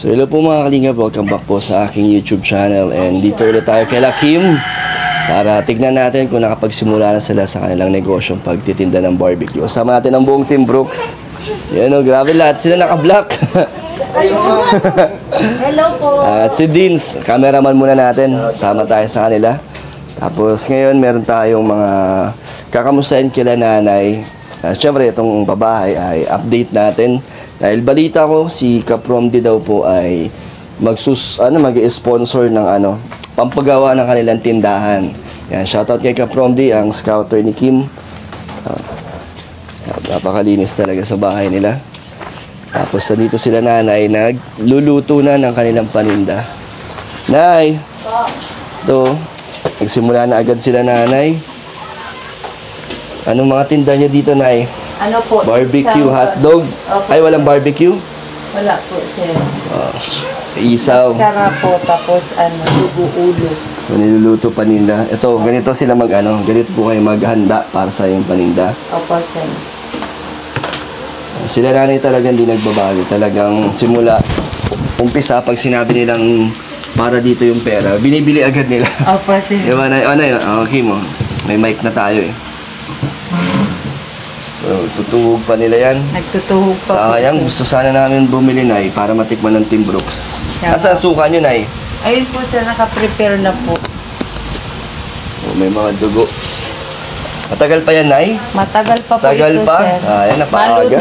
So hello po mga kalingap, welcome back po sa aking YouTube channel. And dito ulit tayo kay Kim para tignan natin kung nakapagsimula na sila sa kanilang negosyong pagtitinda ng barbecue. Kasama natin ang buong Team Brooks. Yan o, grabe lahat sila naka-block. Hello po. At si Dins, cameraman muna natin. Sama tayo sa kanila. Tapos ngayon meron tayong mga kakamustahin kila nanay. Siyempre itong babae ay update natin. Dahil balita ko si Kapromdi daw po ay mag-sponsor ng pampagawa ng kanilang tindahan. Yan, shoutout kay Kapromdi, ang scouter ni Kim. Napakalinis talaga sa bahay nila. Tapos dito sila nanay nagluluto na ng kanilang paninda. Nay, ito, nagsimula na agad sila nanay. Anong mga tinda nyo dito, nay? Ano po? Barbecue, hotdog. Ay, walang barbecue? Wala po, sir. Isaw. Maskara po, tapos dugo-ulo. So, niluluto paninda. Ito, ganito sila ganito po kayo maghanda para sa yung paninda. Opo, sir. Sila nanay talagang di nagbabago. Talagang simula, umpisa, pag sinabi nilang para dito yung pera, binibili agad nila. Opo, sir. Diba, nay? Okay mo. May mic na tayo eh. So, tutuhog pa nila yan. Nagtutuhog pa po, Sayang, sir. gusto sana namin bumili, nay, para matikman ng Team Brooks. Tama. Asa ang suka nyo, nay? Ayun po, sir. Naka-prepare na po. May mga dugo. Matagal pa yan, nay? Matagal pa po Tagal ito, pa? sir. Sayang, napaaga.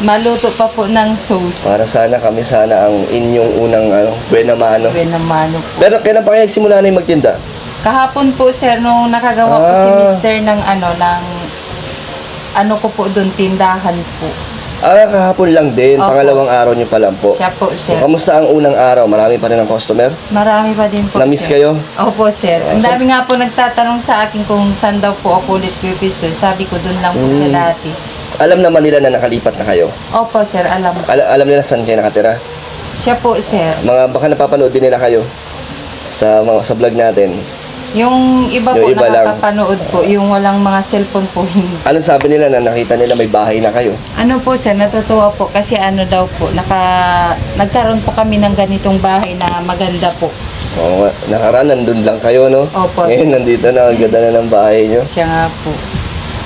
Maluto pa po ng sauce. Para sana kami ang inyong unang buena mano. Buena mano po. Pero kailan pa kayo nagsimula na yung magtinda? Kahapon po, sir, nung nakagawa po si Mister ng ko po doon, tindahan po. Kahapon lang din. Opo. Pangalawang araw nyo pa lang po. Siya po, sir. So, kamusta ang unang araw? Marami pa rin ang customer? Marami pa din po, Na-miss sir. kayo? Opo, sir. Ang dami nga po nagtatanong sa akin kung saan daw po ako ulit pipistol. Sabi ko, doon lang po sa Lati. Alam naman nila na nakalipat na kayo? Opo, sir. Alam. Alam nila saan kayo nakatira? Siya po, sir. Baka napapanood din nila kayo sa vlog natin. Yung iba Yung po iba lang. nakapapanood po. Yung walang mga cellphone po. Anong sabi nila na nakita nila may bahay na kayo? Ano po, sir, natutuwa po kasi daw po, nagkaroon po kami ng ganitong bahay na maganda po. Oo, nakaraan nandun lang kayo, no? Opo. Ngayon nandito na, ang ganda na ng bahay nyo. Siya nga po.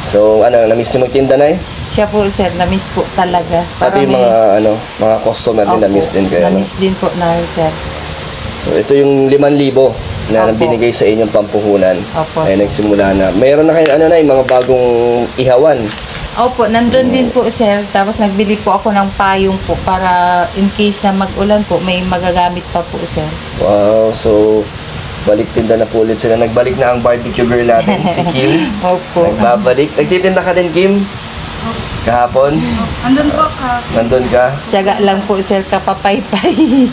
So, na-miss nyo magtinda na eh? Siya po, sir, na-miss po talaga. Pati yung mga customer din, na-miss din kayo, no? Na-miss din po namin, sir. So, ito yung 5,000 na Opo. binigay sa inyong pampuhunan. Opo, Ay sir. nagsimula na. Mayroon na kayo, yung mga bagong ihawan. Opo, nandun din po, sir. Tapos nagbili po ako ng payong po para in case na mag-ulan po, may magagamit pa po, sir. Wow, so balik tinda na po ulit sila. Nagbalik na ang barbecue girl natin, si Kim. Opo. Nagbabalik. Nagtitinda ka din, Kim? Kahapon? Andun po ka. Nandun ka? Tiyaga lang po, sir, kapapaypay.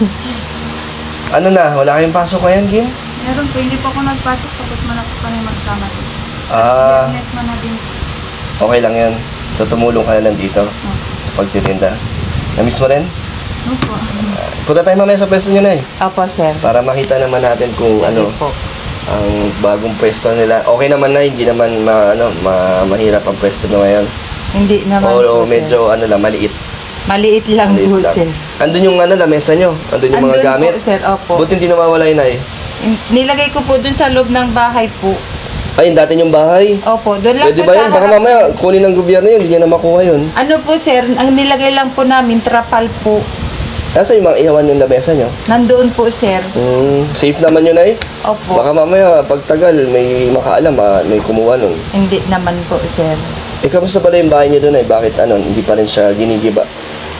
Wala kayong pasok ngayon, Kim? Meron po, hindi po ako nagpasok tapos man ako kami magsama dito. Ah. Yes, man na din. Okay lang yan. So tumulong ka na lang dito sa pagtitinda. Na-miss mo rin? Opo. Punta tayo mamaya sa pwesto nyo na eh. Opo, sir. Para makita naman natin kung Sige po. ang bagong pwesto nila. Okay naman na, hindi naman mahirap ang pwesto na ngayon. Hindi naman Oo, po, medyo maliit. Maliit lang Maliit po, lang. sir. Andun yung mesa nyo. Andun yung mga Andun gamit. po, sir. Opo. Buti hindi nawawala yun eh. Nilagay ko po dun sa loob ng bahay po. Ay, yung dati yung bahay. Opo, doon lang Pwede po ba sa yun? Baka harap. mamaya kunin ng gobyerno yun, hindi niya na makuha yun. Ano po, sir, ang nilagay lang po namin, trapal po. Nasa yung mga ihawan yung lamesa nyo? Nandoon po, sir. Safe naman yun ay? Opo. Baka mamaya, pagtagal, may makaalam, may kumuha nun. Hindi naman po, sir. Kamusta pala yung bahay niyo doon ay? Bakit hindi pa rin siya ginigiba?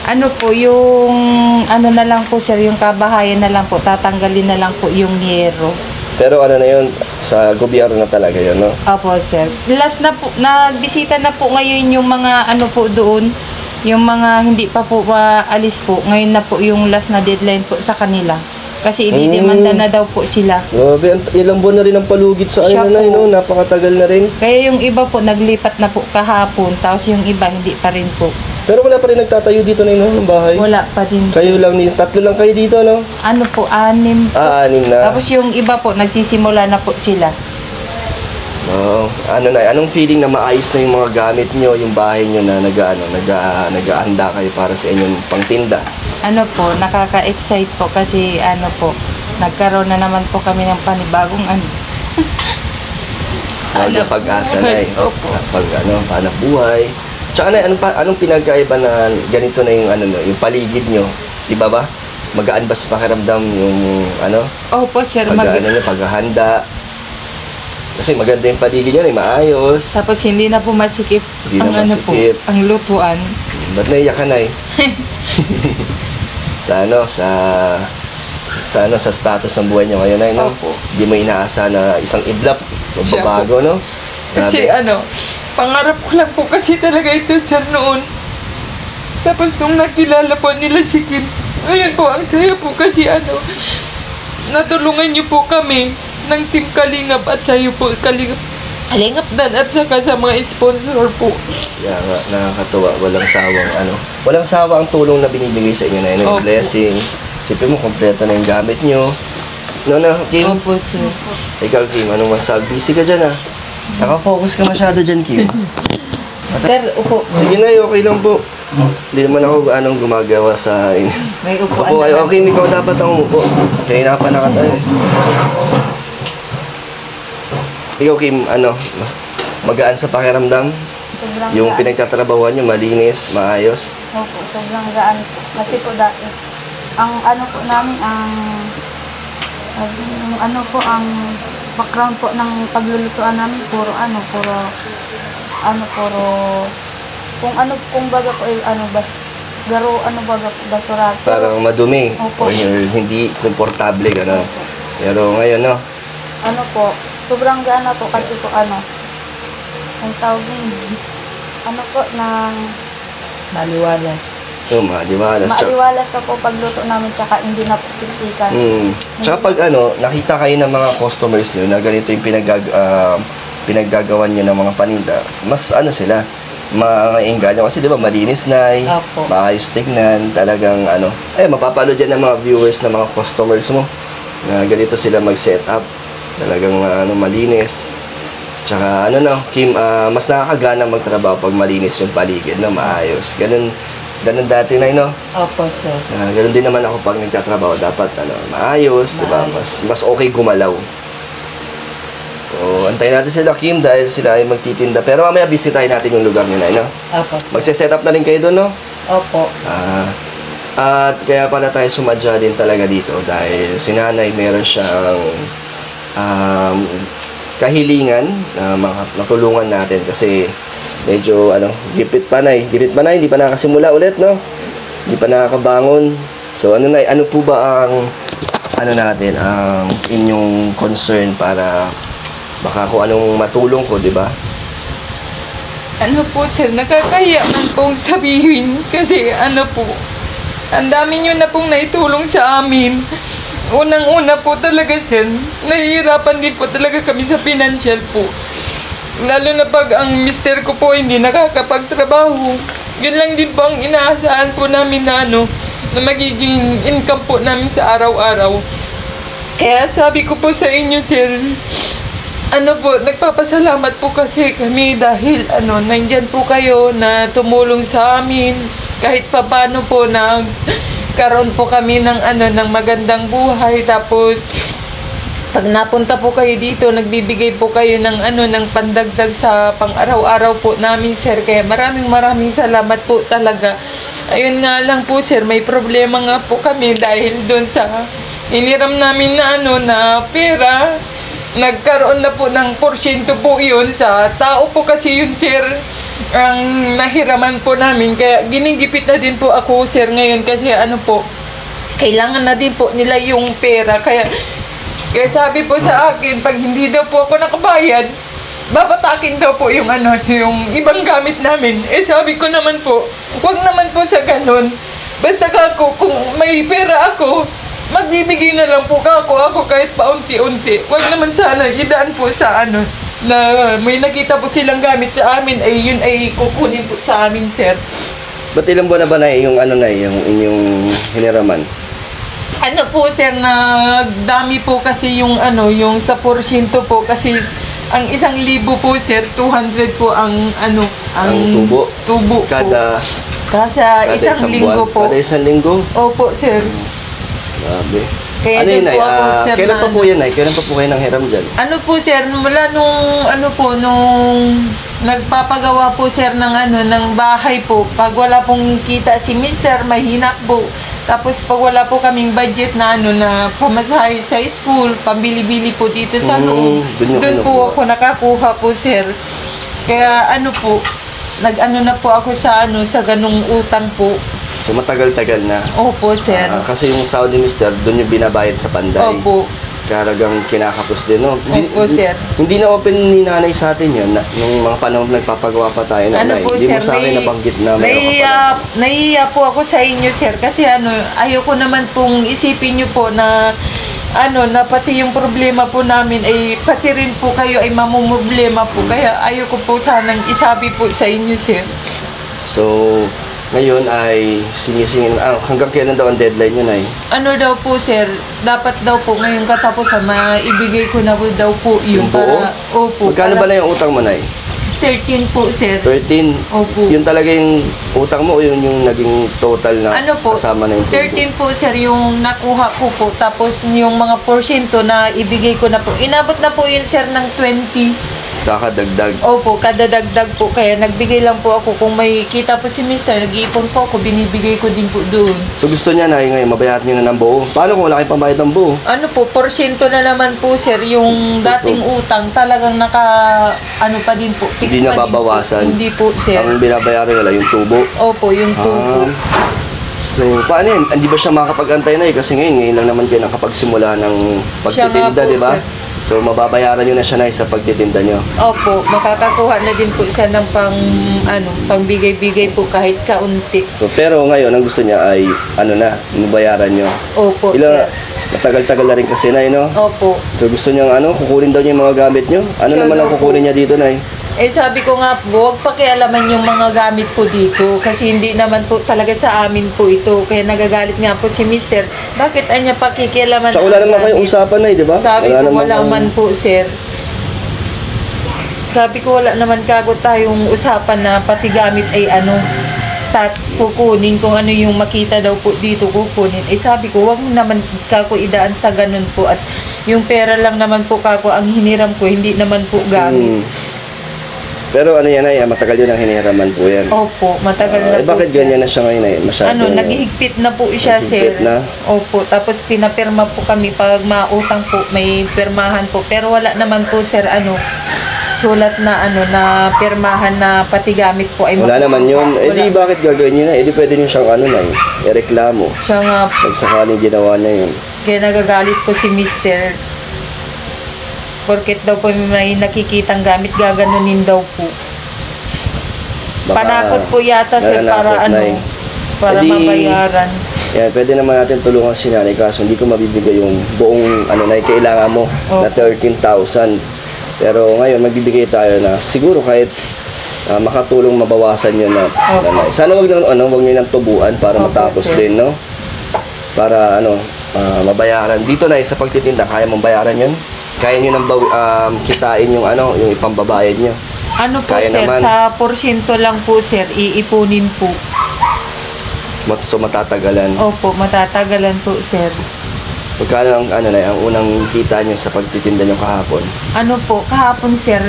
Ano po, yung na lang po, sir, yung kabahayan na lang po, tatanggalin na lang po yung yero. Pero na yun, sa gobyerno na talaga yun, no? Opo, sir. Last na po, nagbisita na po ngayon yung mga po doon, yung mga hindi pa po maalis po. Ngayon na po yung last na deadline po sa kanila. Kasi ididemanda na daw po sila. Grabe, ilang buwan na rin ang palugit sa Siya na, po. no? Napakatagal na rin. Kaya yung iba po, naglipat na po kahapon, tapos yung iba, hindi pa rin po. Pero wala pa rin nagtatayo dito na yun, ng bahay. Wala pa din. Kayo lang, tatlo lang kayo dito, no? Ano po, 6 po. 6 na. Tapos yung iba po, nagsisimula na po sila. Oo. Anong feeling na maayos na yung mga gamit nyo, yung bahay nyo na nag-aanda kayo para sa inyong pangtinda? ano po, nakaka-excite po kasi ano po, nagkaroon na naman po kami ng panibagong ano. Bagong pag-asa na eh. Opo. Pag paano buhay. Tsaka na, anong pinagkaiba na ganito na yung ano, yung paligid nyo? Iba ba? Magaan ba sa pakiramdam yung ano? Opo, sir. Paghahanda? Kasi maganda yung paligid nyo, maayos. Tapos hindi na po masikip Hindi ang na ano po, masikip. ang lutuan. Ba't naiyak ka na eh? sa status ng buhay niyo ngayon ay no? Opo. Hindi mo inaasa na isang idlap magbabago, no? Kasi Grabe. pangarap ko lang po kasi talaga ito sir noon. Tapos nung nakilala po nila si Kim, ngayon po, ang saya po kasi natulungan niyo po kami ng Team Kalingap at sa'yo po, Kalingap Dan at saka sa mga sponsor po. Kaya nga, nakakatuwa. Walang sawa ang tulong na binibigay sa inyo na yun. Yung Opo. blessings. Sipin mo, kompleto na yung gamit nyo. No, Kim? Opo, sir. Ikaw, Kim, anong masabi? Busy ka dyan, ah. Nakafocus ka masyado dyan, Kim. Sir, upo. Sige na, okay lang po. Hindi naman ako anong gumagawa sa inyo. May upuan Opo, na. okay, ikaw dapat ang umupo. Kaya hinapan na ka tayo. Ikaw, Kim, magaan sa pakiramdam? Sobrang Yung gaan. pinagtatrabahuan nyo, malinis, maayos? Opo, sobrang gaan po. Kasi po dati, ang ano po namin, ang background po ng paglulutuan namin, kung baga po, basura. Parang madumi. Opo. O hindi komportable, gano'n. Pero ngayon, no? Ano po, sobrang gaan na po kasi po ang tawag din, ng Maliwalas. Maliwalas. maaliwalas na po pagluto namin, tsaka hindi na po siksikan. Tsaka pag nakita kayo ng mga customers nyo na ganito yung pinaggagawan nyo ng mga paninda, mas sila, maingganyo kasi di ba malinis na Opo. maayos tignan, talagang mapapalo dyan ng mga viewers ng mga customers mo na ganito sila mag-set up, talagang malinis. Tsaka Kim, mas nakakagana magtrabaho pag malinis yung paligid, maayos. Ganun dati na, Opo, sir. ganun din naman ako pag nagtatrabaho, dapat maayos, di ba? Mas okay gumalaw. So, antayin natin sila, Kim, dahil sila ay magtitinda. Pero mamaya bisitahin natin yung lugar nila, Opo, sir. Magse-set up na rin kayo doon, no? Opo. At kaya pala tayo sumadya din talaga dito dahil si nanay meron siyang kahilingan na matulungan natin kasi medyo gipit pa na, hindi pa nakasimula ulit, no? Hindi pa nakakabangon. So ano po ba ang natin, ang inyong concern para baka kung anong matulong ko, di ba? Ano po, sir, nakakahiya man pong sabihin kasi ang dami nyo na pong naitulong sa amin. Unang-una po talaga, sir, nahihirapan din po talaga kami sa financial po. Lalo na pag ang mister ko po hindi nakakapagtrabaho. Yun lang din po ang inaasahan po namin na na magiging income po namin sa araw-araw. Kaya sabi ko po sa inyo, sir, nagpapasalamat po kasi kami dahil nandyan po kayo na tumulong sa amin. Kahit paano po karoon po kami ng ng magandang buhay. Tapos pag napunta po kayo dito, nagbibigay po kayo ng ng pandagdag sa pang-araw-araw po namin, sir. Kaya maraming salamat po talaga. Ayun nga lang po, sir, may problema nga po kami dahil doon sa iniram namin na na pera. Nagkaroon na po ng porsyento po yun sa tao po kasi yun, sir, ang nahiraman po namin. Kaya ginigipit na din po ako, sir, ngayon kasi kailangan na din po nila yung pera. Kaya sabi po sa akin, pag hindi daw po ako nakabayad, babatakin daw po yung yung ibang gamit namin. Sabi ko naman po, wag naman po sa ganun. Basta kung may pera ako, magbibigay na lang po ako kahit paunti-unti. Wag naman sana idaan po sa na may nakita po silang gamit sa amin, yun ay kukunin po sa amin, sir. Ba't ilang buwan na ba yung yung inyong hiniraman? Po, sir, nagdami po kasi yung yung sa porsyento po kasi ang 1,000 po, sir, 200 po ang Ang tubo? po. Sa isang linggo po. Kada isang linggo? Opo, sir. Grabe. Kaya Ano yun, din Nay? po ako, sir, Kailan na pa po yan, Nay? Kailan pa po kayo nang hiram dyan? Ano po, sir, mula nung nagpapagawa po, sir, ng bahay po. Pag wala pong kita si mister, mahina po. Tapos pag wala po kaming budget na na pamasahe sa school, pambili-bili po dito sa loob. Doon po ako nakakuha po, sir. Kaya nag-ano na po ako sa ganung utang po. So matagal-tagal na. Opo, sir. Kasi yung sahod ni mister, doon yung binabayad sa panday. Opo. Karagang kinakapos din, no? Opo, sir. Hindi na open ni nanay sa atin yun. Nung mga panahon nagpapagawa pa tayo, nanay. Po, Hindi sir, mo sa akin nabanggit na meron ka pa. Nahihiya po ako sa inyo, sir. Kasi ayoko naman pong isipin nyo po na na pati yung problema po namin ay pati rin po kayo ay mamumroblema po. Kaya ayoko po sanang isabi po sa inyo, sir. So, ngayon ay sinisingin. Hanggang kailan daw ang deadline yun, ay? Ano daw po, sir? Dapat daw po ngayong katapusan, maibigay ko na po daw po Yung yung buo? para... Opo. Magkano ba na yung utang mo, nay? 13 po, sir. 13? Opo. Yun talaga yung utang mo o yun yung naging total na Po, kasama na yung tubo? 13 po, sir, yung nakuha ko po. Tapos yung mga porsyento na ibigay ko na po. Inabot na po yun, sir, ng 20. Kakadagdag. Opo, kadadagdag po. Kaya nagbigay lang po ako. Kung may kita po si mister, nag-iipon po ako, binibigay ko din po doon. So gusto niya na ngayon, mabayaran niyo na ng buo. Paano kung wala kayong pambayad ng buo? Porsyento na naman po, sir. Yung dating utang, talagang pa din po. Fix Hindi na pa din po. babawasan? Hindi po, sir. Ang binabayaran nila, yung tubo. Opo, yung tubo. So, paano yun? Hindi ba siya makakapag-antay na eh? Kasi ngayon lang naman kayo nakapagsimula ng Siya pagtitinda, nga po, di ba? sir. So, mababayaran nyo na siya na sa pagtitinda nyo. Opo, makakakuha na din po siya ng pangbigay-bigay po kahit kaunti. So, pero ngayon, ang gusto niya ay, mabayaran nyo. Opo, sir. Matagal-tagal na rin kasi, Nay, no? Opo. So, gusto niyang, kukunin daw niya yung mga gamit nyo? Ano Siya naman ang daw po. kukunin niya dito, Nay? Sabi ko nga po, huwag pakialaman yung mga gamit po dito kasi hindi naman po talaga sa amin po ito. Kaya nagagalit nga po si mister. Bakit anya pakikialaman Tsaka wala naman kayong usapan, Nay, di ba? Sabi ko naman wala kayong- man po, sir. Sabi ko wala naman kagot tayong usapan na pati gamit ay kukunin kung ano yung makita daw po dito kukunin. Sabi ko wag mo naman kako idaan sa ganun po at yung pera lang naman po kako ang hiniram ko, hindi naman po gamit. Pero yan ay, matagal yun ang hinihiraman po yan. Opo, matagal na po, bakit sir. ganyan na siya ngayon ay? Masyado. Naghihigpit na po siya, Naghihigpit sir. na? Opo, tapos pinapirma po kami pag mautang po, may pirmahan po. Pero wala naman po, sir, sulat na na pirmahan na pati gamit po ay Wala naman yun. Wala. Di bakit gagawin yun na? Di pwede niyo siyang ireklamo. Siya nga po. Pag sakaling ginawa niya yun. Kaya nagagalit po si mister. Porket daw po may nakikitang gamit, gaganunin daw po. Baka Panakot po yata, sir, para nananakot, Nay. para Edi, mabayaran. Yan, pwede naman natin tulungan si nanay kaso hindi ko mabibigay yung buong na kailangan mo na 13,000. Pero ngayon magbibigay tayo na siguro kahit makatulong mabawasan yun na nanay. Sana wag niyo nang tubuan para Opo, matapos sir. din, no? Para mabayaran. Dito na sa pagtitinda, kaya mong bayaran yun? Kaya niyo nang kitain yung yung ipambabayad niyo. Po, Kaya sir, naman. sa porsyento lang po, sir, iipunin po. So matatagalan. Opo, matatagalan po, sir. Magkano ang unang kita niyo sa pagtitinda niyo kahapon? Kahapon, sir,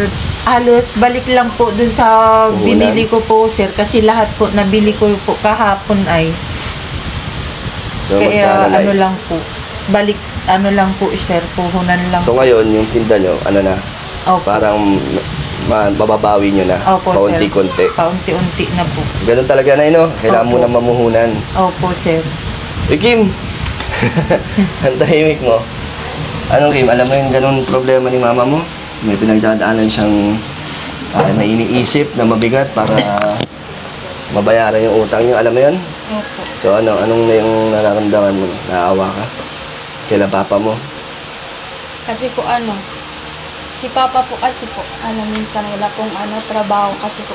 halos balik lang po dun sa Puhunan? binili ko po, sir, kasi lahat po nabili ko po kahapon ay. So, Kaya magkano, Nay? lang po, balik lang po, sir, puhunan lang. So ngayon, yung tinda niyo, na? Opo. Parang mababawi niyo na. Opo, sir. Paunti-kunti. Paunti-unti na po. Ganun talaga na, no? Kailangan mo Opo. na mamuhunan. Opo, sir. Kim! Ang tahimik mo. Anong Kim? Alam mo yung ganun problema ni mama mo? May pinagdadaanan siyang may iniisip na mabigat para mabayaran yung utang niyo. Alam mo yun? Opo. So anong yung nararamdaman mo? Naawa ka? Kailan papa mo? Kasi po si Papa po kasi po, minsan wala pong trabaho kasi po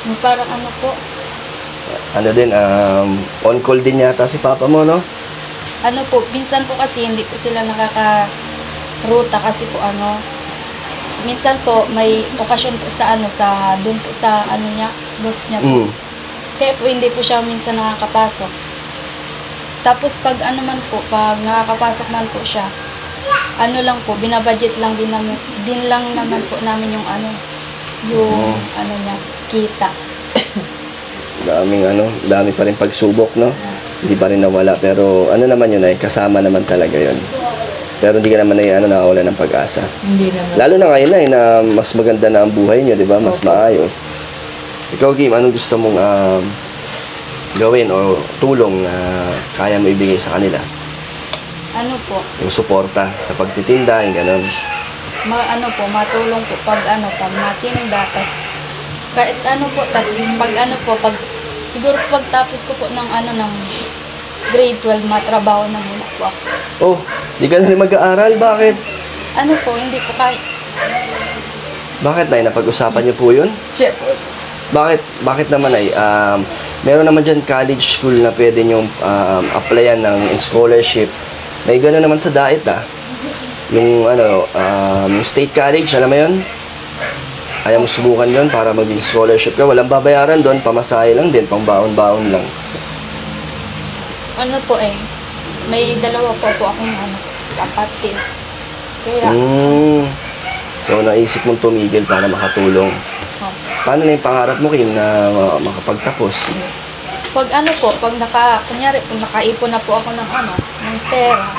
yung parang po, On call din yata si papa mo, no? minsan po kasi hindi po sila nakakaruta kasi po minsan po may okasyon po sa doon po sa niya, boss niya po. Kaya po hindi po siya minsan nakakapasok. Tapos pag ano man po, pag nakakapasok man po siya, ano lang po, binabudget lang din naman po namin yung ano, yung ano niya, kita. Dami pa rin pagsubok, no? Hindi pa rin nawala, pero ano naman yun ay, kasama naman talaga yun. Pero hindi ka naman ay nakawala ng pag-asa. Hindi naman. Lalo na ngayon na mas maganda na ang buhay nyo, di ba? Mas maayos. Ikaw, Kim, anong gusto mong gawin o tulong na kaya mo ibigay sa kanila? Ano po, Yung suporta sa pagtitinda, yung gano'n. ano po, matulong po pag matinda, tas kahit ano po, tas pag siguro pagtapos ko po ng ng grade 12, matrabaho na muna po ako. Oh, di ka na rin mag-aaral? Bakit? Ano po, hindi po kahit, Bakit, Nay? Napag-usapan niyo po yun? Siya po. Bakit naman ay meron naman dyan college school na pwede nyong applyan ng scholarship. May gano'n naman sa DAET yung yung state college, alam mo yun? Kaya mo subukan yun para maging scholarship ka. Walang babayaran doon, pamasahe lang din, pang baon-baon lang. ano po may dalawa po akong kapatid. Kaya, So, naisip mong tumigil para makatulong. Paano na yung pangarap mo, Kim, na makapagtapos? pag kunyari, kung nakaipon na po ako ng pera,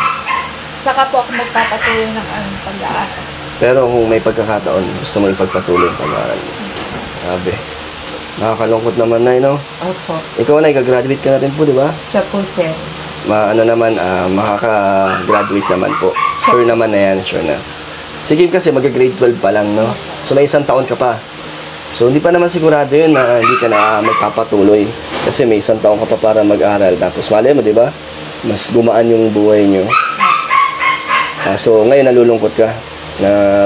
saka po ako magpapatuloy ng pag-aaral. Pero kung may pagkakataon, gusto mo ipagpatuloy ang pag-aaral mo. Sabi. Nakakalungkot naman, Nay, no? Opo. Ikaw, Nay, gagraduate ka na rin po, di ba? Siya po, sir. Makaka-graduate naman po. Sure naman na yan, sure na. Si Kim kasi mag-grade 12 pa lang, no? So, may isang taon ka pa. So, hindi pa naman sigurado yun na hindi ka na magpapatuloy. Kasi may isang taon ka pa para mag-aral. Tapos, malay mo, di ba? Mas gumaan yung buhay nyo. So, ngayon nalulungkot ka na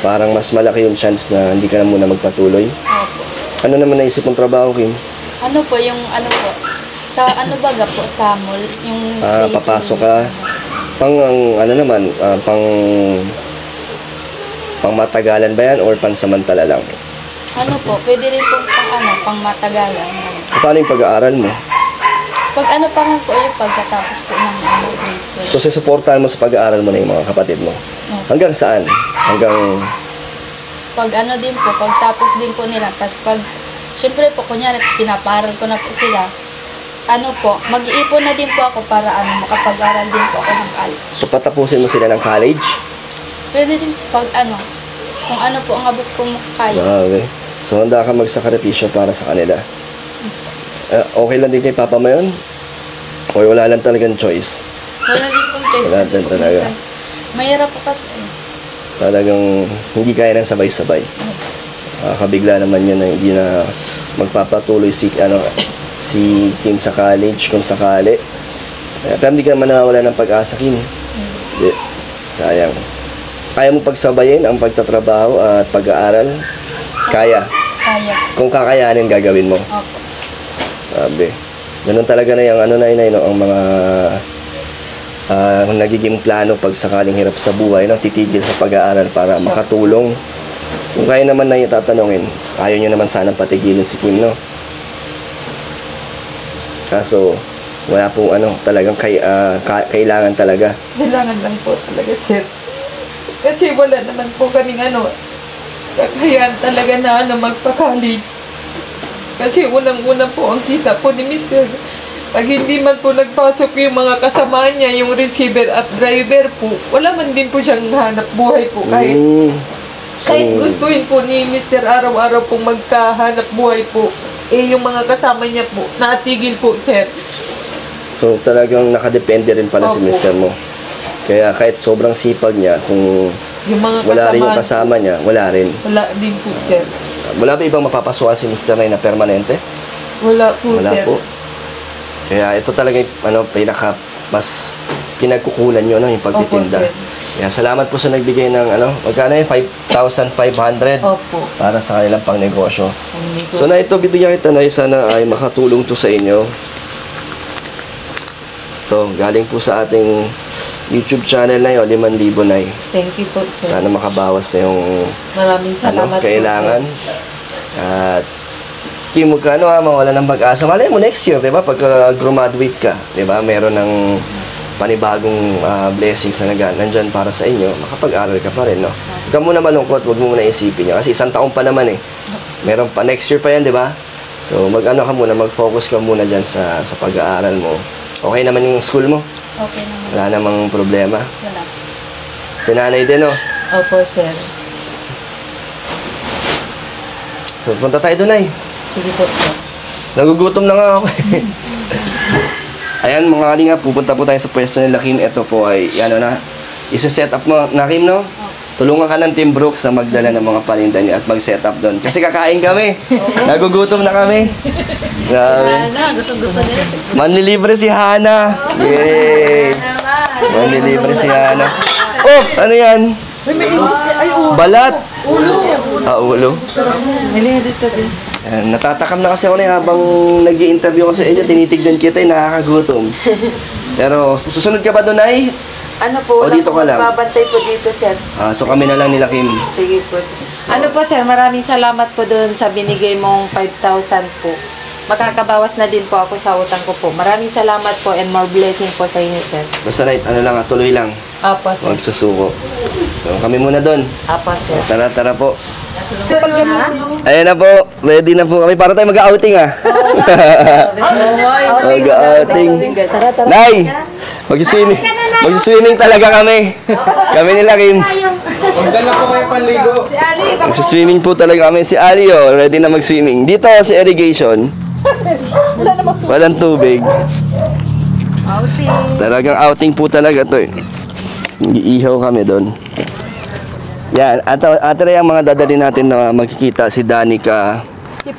parang mas malaki yung chance na hindi ka na muna magpatuloy. Opo. Ano naman naisip mong trabaho, Kim? Ano po, sa baga po, sa mall, yung sales. Papasok ka. Pang matagalan ba yan or pansamantala lang? Ano po, pwede rin po pang matagalan. Paano yung pag-aaral mo? Pag pa nga po yung pagkatapos po ng grade 12. So, susuportahan mo sa pag-aaral mo na yung mga kapatid mo? Hanggang saan? Hanggang... Pag din po, pagtapos din po nila. Tapos syempre po, kunyari, pinaparal ko na po sila. Mag-iipon na din po ako para makapag-aral din po ako ng college. So, patapusin mo sila ng college? Pwede din kung po ang abot kong kaya. Okay. So, handa ka magsakripisyo para sa kanila. Okay lang din kay Papa mo yun? O wala lang talagang choice? Wala din pong choice. Wala kasi din po talaga. minsan, mahirap po kasi. Talagang hindi kaya ng sabay-sabay. Kabigla naman yun na hindi na magpapatuloy si Kim sa college kung sakali. Pero hindi ka naman nawawala ng pag-asa, Kim. Hindi. Sayang. Kaya mo pagsabayin ang pagtatrabaho at pag-aaral? Kaya. Kaya. Kung kakayanin, gagawin mo. Opo. Sabi. Ganun talaga na yung ang mga nagiging plano pag sakaling hirap sa buhay, titigil sa pag-aaral para makatulong. Kung kaya naman na tatanungin, ayaw nyo naman sanang patigilin si Kim, no? Kaso, wala pong talagang kailangan talaga. Kailangan lang po talaga, sir. Kasi wala naman po kaming kakayahan talaga na magpa-college. Kasi unang-una po ang kita po ni Mr. Pag hindi man po nagpasok yung mga kasama niya, yung receiver at driver po, wala man din po siyang hanap buhay po. Kahit gustuhin po ni Mr. araw-araw pong magkahanap buhay po, yung mga kasama niya po, natigil po, sir. So talagang nakadepende rin pala si Opo. Mr. mo. Kaya kahit sobrang sipag niya, kung Yung mga wala rin yung kasama kasama niya, wala rin. wala din po, sir. Wala ba ibang mapapasukan si Mr. na permanente? Wala po, Wala sir. po. Kaya ito talaga yung pinaka mas pinagkukulan nyo yung pagtitinda. Opo, sir. Kaya salamat po sa nagbigay ng magkano yun? 5,500 Opo. para sa kanilang pangnegosyo. Hindi ko- So na ito, bibigyan kita na sana ay makatulong to sa inyo. Ito, galing po sa ating YouTube channel na yun, 5,000 na Thank you po, sir. Sana makabawas na yung Maraming salamat po, kailangan. sir. At Kim, huwag ka mawala ng pag-asa. Malay mo next year, di ba? Pagka graduate ka, di ba? Meron ng panibagong blessings na nandyan para sa inyo. Makapag-aral ka pa rin, no? Huwag ka muna malungkot, huwag mo muna isipin nyo. Kasi 1 taon pa naman eh. Meron pa, next year pa yan, di ba? So, mag-focus ka muna dyan sa pag-aaral mo. Okay naman yung school mo? Okay naman. Wala namang problema. Wala. Si nanay din, no? Opo, sir. So, punta tayo doon, ay. Sige po, sir. Nagugutom na nga ako eh. Ayan mga kalinga, pupunta po tayo sa pwesto nila Kim. Ito po ay, isa-set up mo na Kim, no? Tulungan ka ng Team Brooks na magdala ng mga paninda niyo at mag-set up doon. Kasi kakain kami. Nagugutom na kami. Grabe. Gusto nila. Manlilibre si Hana. Yay! Manlilibre si Hana. Oh, ano yan? Balat. Ulo. Nalihan dito din. Ayan, natatakam na kasi ako na habang nag-i-interview ko sa inyo, tinitignan kita, nakakagutom. Pero susunod ka ba doon, ay? Ano po, O, dito ka lang? Babantay po dito, sir. So kami na lang nila, Kim. Sige po, sir. Ano po, sir, maraming salamat po doon sa binigay mong 5,000 po. Makakabawas na din po ako sa utang ko po. Maraming salamat po and more blessing po sa inyo, sir. Basta right, tuloy lang. Opo, sir. Huwag susuko. So kami muna doon. Opo, sir. Tara po. Ayan na po, ready na po kami para tayo mag-outing Mag-outing. Nay, mag-swimming talaga kami. Kami nila, Kim. Magdala po kayo panligo. Mag-swimming po talaga kami. Si Ali, ready na mag-swimming. Dito si irrigation. Walang tubig. Talagang outing po talaga to eh. Iihaw kami doon. Yan, ate rin ang mga dadali natin na magkikita si Danica, si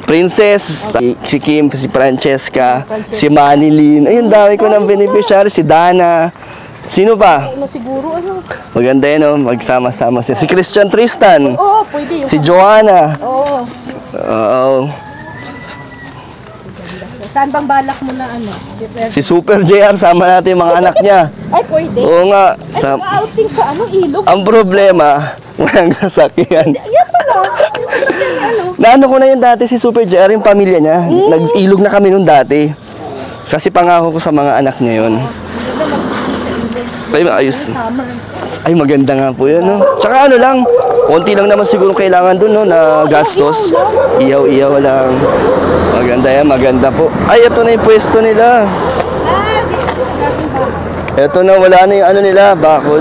Princess, si Kim, si Francesca, si Manilyn. Ayun, dami ko ng beneficiary, si Dana. Sino pa? Siguro ano? Maganda yun, magsama-sama sila. Si Christian Tristan. Oo, pwede yun. Si Joanna. Oo. Oo. Saan bang balak mo na ano? Si Super JR, sama natin yung mga anak niya. Ay, pwede. Oo nga. Outing sa ano, ilog. Ang problema, walang sasakyan. Yan pala. Yung sasakyan, ano? Naano ko na yun dati si Super JR, yung pamilya niya. Nag-ilog na kami nun dati. Kasi pangako ko sa mga anak niya yun. Ay, ayos. Ay, maganda nga po yun, no? Tsaka ano lang, konti lang naman siguro kailangan dun, no, na gastos. Iyaw-iyaw lang. Maganda yan, maganda po. Ay, ito na yung pwesto nila. Ito na, wala na yung ano nila, bakod.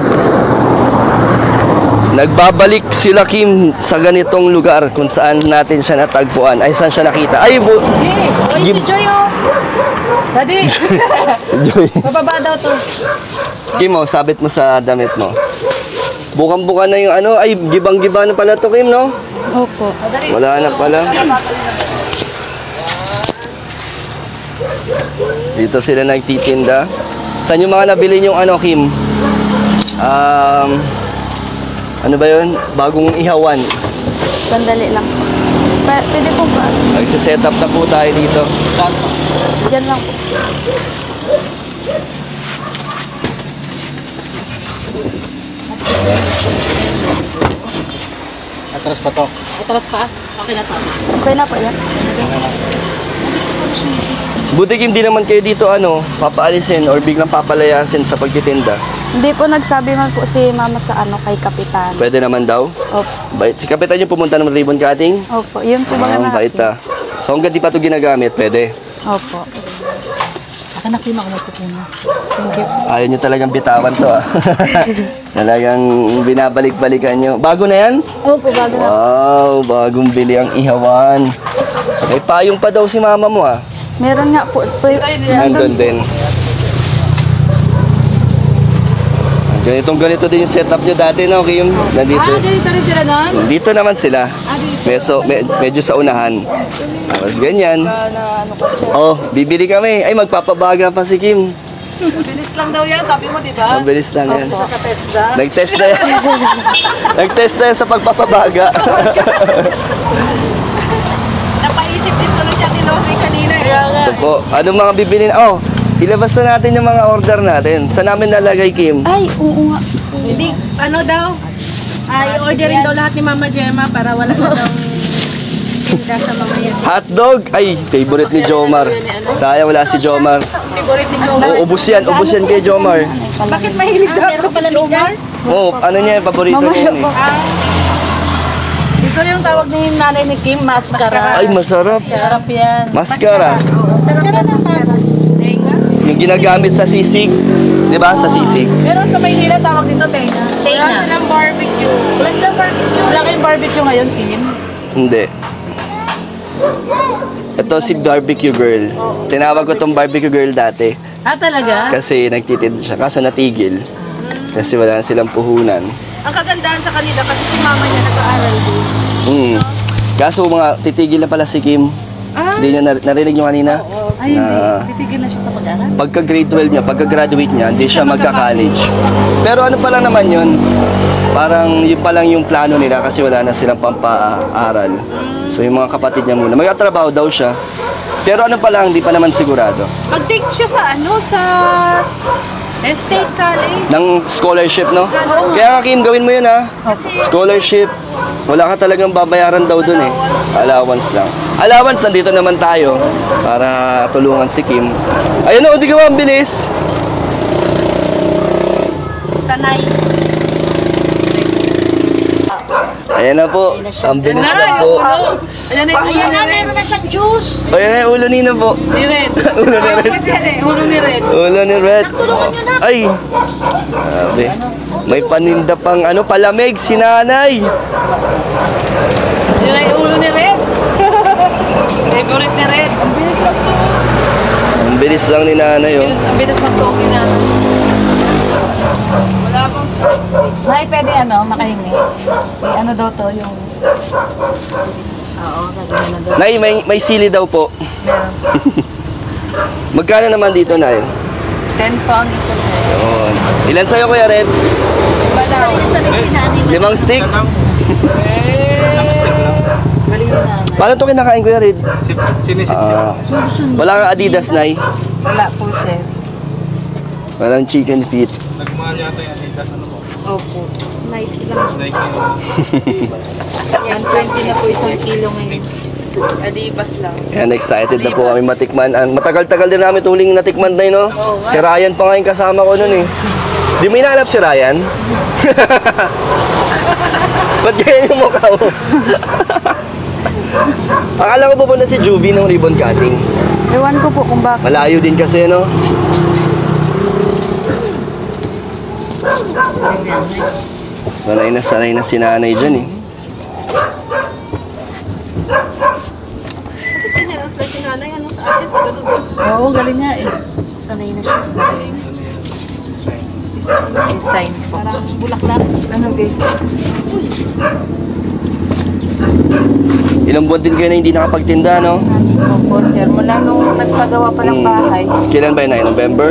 Nagbabalik sila, Kim, sa ganitong lugar kung saan natin siya natagpuan. Ay, saan siya nakita? Ay, Si Joy, oh. Daddy, Joy. bababa daw to. Kim, sabit mo sa damit mo. Bukang-buka na yung ano. Ay, gibang-giba na pala to, Kim, no? Opo. Wala na pala. Dito sila nagtitinda. Saan yung mga nabili yung ano, Kim? Ano ba yun? Bagong ihawan. Sandali lang po. Pwede po ba? Nagsiset up na po tayo dito. Diyan lang po. Atras pa to. Atras pa. Okay na to. Okay na po yan. Buti, Kim, di naman kayo dito papaalisin or biglang papalayasin sa pagtitinda. Hindi po nagsabi man po si mama sa kay Kapitan. Pwede naman daw. Opo. Bait. Si Kapitan yung pumunta ng ribbon cutting. Opo. Yun po ba na Bait So hanggang di pa ito ginagamit, pwede. Opo. Anak, di ako magpupunas. Thank you. Ayaw nyo talagang bitawan to Talagang binabalik-balikan nyo. Bago na yan? Opo, bago na. Wow, bagong bili ang ihawan. May payong pa daw si mama mo Meron nga po. Nandun din. Ganito din yung setup nyo dati, no, Kim? Nandito. Dito rin sila nun? Dito naman sila. Medyo sa unahan. Tapos ganyan. Oh, bibili kami. Ay, magpapabaga pa si Kim. Bilis lang daw yan, sabi mo, di ba? Mabilis lang yan. Sa test ba? Nag-test na yan. Nag-test na yan sa pagpapabaga. Napaisip din tuloy siya tinori kanina. Ito po. Anong mga bibilin? Oh, ilabas na natin yung mga order natin. Saan namin nalagay, Kim? Ay, oo nga. Hindi, ano daw? Ay, orderin daw lahat ni Mama Gemma para wala na daw Tinda sa mamaya. Hotdog! Ay, favorite ni Jomar. Sayang wala si Jomar. Favorite ni Jomar. Oo, ubus yan kay Jomar. Bakit mahilig sa hotdog si Jomar? Oo, ano niya, paborito niya yan eh. Ito yung tawag ni nanay ni Kim, mascara. Ay, masarap. Sarap yan. Mascara. Mascara na sa Yung ginagamit sa sisig. Di ba? Sa sisig. Pero sa Maynila tawag dito tenga. Wala silang barbecue. Wala silang barbecue. Wala kayong barbecue ngayon, Kim? Hindi. Ito si barbecue girl. Tinawag ko tong barbecue girl dati. Ah, talaga? Kasi nagtitinda siya. Kaso natigil. Kasi wala na silang puhunan. Ang kagandahan sa kanila kasi si mama niya nag-aaral din. Kaso mga titigil na pala si Kim. Hindi niya narinig niyo kanina? Ay, Na hindi. Titigil na siya sa pag-aaral. pagka grade 12 niya, pagka graduate niya, hindi siya magka-college. Pero ano pa lang naman yun? Parang yun pa lang yung plano nila kasi wala na silang pampaaral. So yung mga kapatid niya muna, magtatrabaho daw siya. Pero ano pa lang, hindi pa naman sigurado. Mag-take siya sa sa State College. Ng scholarship, no? Kaya nga, Kim, gawin mo yun, ha? Scholarship. Wala ka talagang babayaran daw dun, eh. Allowance lang. Allowance, nandito naman tayo para tulungan si Kim. Ayun, o, di ka ba, ang bilis? Sanay. Ayan na po. Ang bilis na po. Ayan na Ayan na, meron na siyang juice. Ayan na yung ulo ni na po. Ni Red. Ulo ni Red. Ulo ni Red. Ulo ni Red. Ay! Grabe. May paninda pang palamig si nanay. Yun na yung ulo ni Red. Favorite ni Red. Ang bilis lang ni nanay, oh. Ang bilis mag-talking na. Wala pang... Nay, pwede makahingi. May daw to, yung... Oo, kagano na daw. Nay, may sili daw po. Meron. Magkano naman dito, Nay? 10 po ang isa sa'yo. Yun. Ilan sa'yo, Kuya Red? Sanay si nanay. 5 stick? Galing na nanay. Paano ito kinakain, Kuya Red? Sinisip-sip. Wala kang Adidas, Nay. Wala po, sir. Walang chicken feet. Nagmahal yata yung Adidas, ano po? Opo. Nike lang. Nike. 120 na po isang kilo ngayon. Adibas lang. Yan, excited na po kami matikman. Matagal-tagal din namin tuling natikman na no? Si Ryan pa nga yung kasama ko nun eh. Di mo hinanap si Ryan? Ba't ganyan yung mukha mo? Akala ko pupunta si Juvie ng ribbon cutting. Ewan ko po kung bakit. Malayo din kasi, no? Sanay na si nanay dyan eh. Bakit kinaras lang si nanay? Ano sa atin? Pagano? Oo, galing nga eh. Sanay na siya. Design po. Parang bulaklak. Ano, babe? Ilang buwan din kayo na hindi nakapagtinda, no? Opo, sir. Mula nung nagpagawa pa ng bahay. Kailan ba yun? November?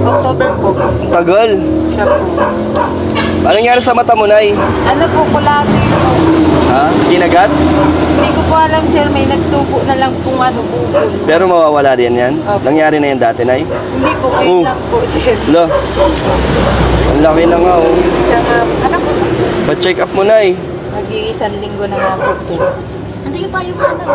October po. Ang tagal. Siya po. Anong nangyari sa mata mo, Nay? Ano po, kulado yun po. Ha? Kinagat? Hindi ko po alam, sir. May nagtubo na lang kung bukol. Pero mawawala din yan? Opo. Nangyari na yan dati, Nay? Hindi po, ngayon lang po, sir. Lo, ang laki na nga, oh. Kaya nga, anak ko, Pa-check up mo, Nay. mag-iisang linggo na nga po, sir. Ano yung payo ka na?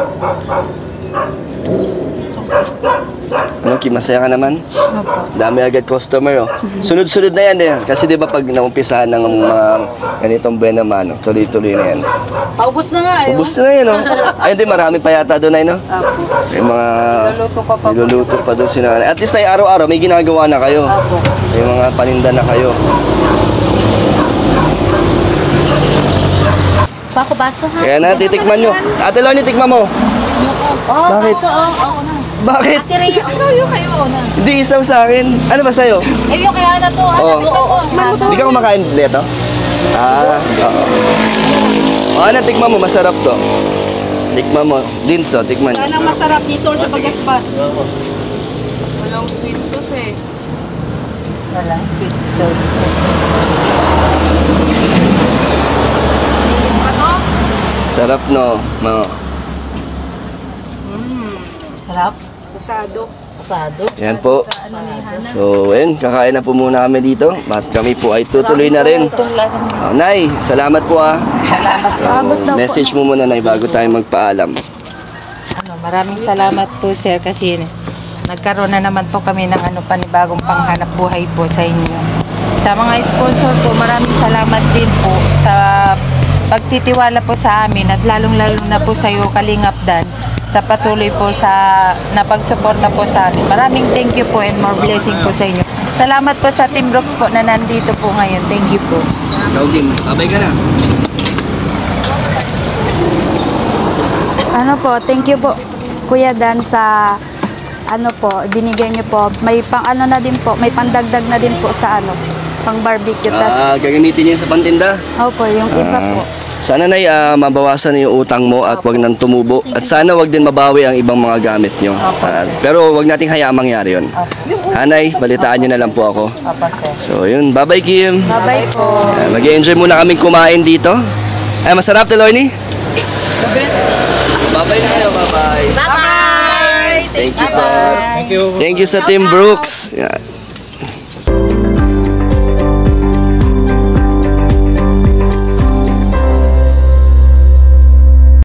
Ano, Kim, masaya ka naman? Opo. Dami agad customer, oh. Sunod-sunod na yan, eh. Kasi di ba pag naumpisahan ng mga ganitong buwan naman, oh, tuloy-tuloy na yan. Paubos na nga, eh. Ubus na yan, oh. Ayun din, marami pa yata doon, Nay, no? Opo. May mga... Niluluto ko pa po. Niluluto pa doon si nanay. At least, Nay, araw-araw may ginagawa na kayo. Opo. May mga paninda na kayo. Bako baso ha? Kaya na, titikman nyo. Ate Lonnie, tikman mo. Oh, Bakit? baso ako na. Bakit? Ate Rhea, Kayo na. Hindi isaw sa akin. Ano ba sa'yo? Eh, yung kaya na to. Oo. Oo. Hindi ka kumakain dito? Ah, oo. O, ano, tikman mo. Masarap to. Tikman mo. Dinso, tikman nyo. Sana masarap dito sa Bagasbas. Walang sweet sauce eh. Wala, sweet sauce. Higit pa to? Sarap, no? No. Sarap. Masado. Yan po. So, ayun, kakain na po muna kami dito. At kami po ay tutuloy na rin. Nay, salamat po ah. Paabot daw po. Message mo muna, Nay, bago tayo magpaalam. Maraming salamat po sir kasi nagkaroon na naman po kami ng panibagong panghanap buhay po sa inyo. Sa mga sponsor po, maraming salamat din po sa pagtitiwala po sa amin at lalong-lalo na po sa iyo, Kalingap Dan, sa patuloy po sa napagsuporta po sa amin. Maraming thank you po and more blessing po sa inyo. Salamat po sa Team Brooks po na nandito po ngayon. Thank you po. Ikaw din, abay ka na. Ano po, thank you po Kuya Dan sa binigay niyo po. May pang na din po, may pandagdag na din po sa pang barbecue. Gagamitin niya sa pantinda. Opo, yung iba po. Sana, Nay, mabawasan yung utang mo at wag nang tumubo. At sana wag din mabawi ang ibang mga gamit nyo. Pero wag nating hayaang mangyari yun. Hanay, balitaan nyo na lang po ako. So, yun. Bye-bye, Kim. Bye-bye po. Mag-enjoy muna kaming kumain dito. Ay, masarap, Telorny? Bye-bye na kayo. Bye-bye. Bye-bye! Thank you, sir. Thank you. Thank you sa Team Brooks. Yeah.